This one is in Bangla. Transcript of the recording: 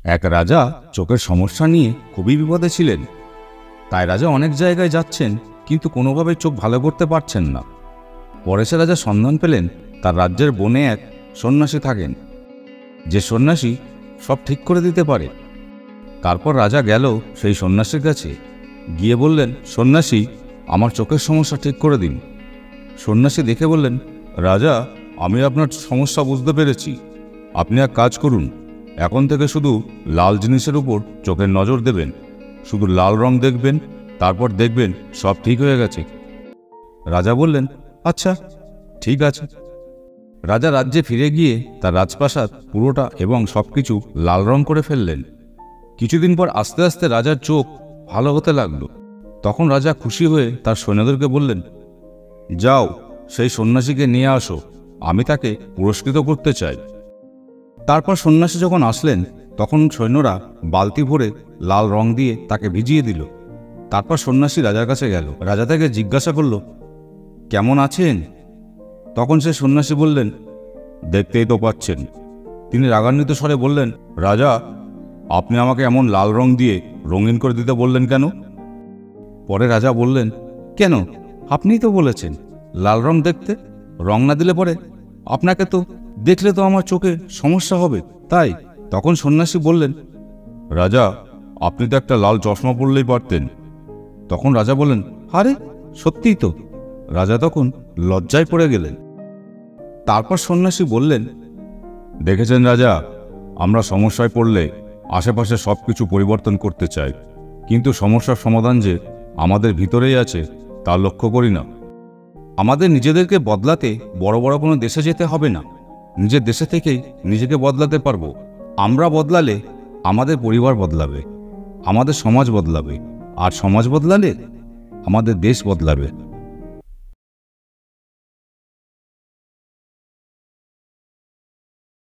এক রাজা চোখের সমস্যা নিয়ে খুবই বিপদে ছিলেন। তাই রাজা অনেক জায়গায় যাচ্ছেন, কিন্তু কোনোভাবে চোখ ভালো করতে পারছেন না। পরে সে রাজা সন্ধান পেলেন তার রাজ্যের বনে এক সন্ন্যাসী থাকেন, যে সন্ন্যাসী সব ঠিক করে দিতে পারে। তারপর রাজা গেল সেই সন্ন্যাসীর কাছে, গিয়ে বললেন, সন্ন্যাসী, আমার চোখের সমস্যা ঠিক করে দিন। সন্ন্যাসী দেখে বললেন, রাজা, আমি আপনার সমস্যা বুঝতে পেরেছি। আপনি এক কাজ করুন, এখন থেকে শুধু লাল জিনিসের উপর চোখের নজর দেবেন, শুধু লাল রং দেখবেন, তারপর দেখবেন সব ঠিক হয়ে গেছে। রাজা বললেন, আচ্ছা, ঠিক আছে। রাজা রাজ্যে ফিরে গিয়ে তার রাজপ্রাসাদ পুরোটা এবং সবকিছু লাল রং করে ফেললেন। কিছুদিন পর আস্তে আস্তে রাজার চোখ ভালো হতে লাগলো। তখন রাজা খুশি হয়ে তার সৈন্যদেরকে বললেন, যাও, সেই সন্ন্যাসীকে নিয়ে আসো, আমি তাকে পুরস্কৃত করতে চাই। তারপর সন্ন্যাসী যখন আসলেন, তখন সৈন্যরা বালতি ভরে লাল রং দিয়ে তাকে ভিজিয়ে দিল। তারপর সন্ন্যাসী রাজার কাছে গেল, রাজা তাকে জিজ্ঞাসা করল, কেমন আছেন? তখন সে সন্ন্যাসী বললেন, দেখতেই তো পাচ্ছেন। তিনি রাগান্বিত স্বরে বললেন, রাজা, আপনি আমাকে এমন লাল রং দিয়ে রঙিন করে দিতে বললেন কেন? পরে রাজা বললেন, কেন, আপনিই তো বলেছেন লাল রং দেখতে, রং না দিলে পরে আপনাকে তো দেখলে তো আমার চোখে সমস্যা হবে, তাই। তখন সন্ন্যাসী বললেন, রাজা, আপনি তো একটা লাল চশমা পরলেই পারতেন। তখন রাজা বললেন, আরে সত্যিই তো। রাজা তখন লজ্জায় পড়ে গেলেন। তারপর সন্ন্যাসী বললেন, দেখেছেন রাজা, আমরা সমস্যায় পড়লে আশেপাশে সব কিছু পরিবর্তন করতে চাই, কিন্তু সমস্যার সমাধান যে আমাদের ভিতরেই আছে তা লক্ষ্য করি না। আমাদের নিজেদেরকে বদলাতে বড় বড় কোনো দেশে যেতে হবে না, নিজের দেশে থেকেই নিজেকে বদলাতে পারবো। আমরা বদলালে আমাদের পরিবার বদলাবে, আমাদের সমাজ বদলাবে, আর সমাজ বদলালে আমাদের দেশ বদলাবে।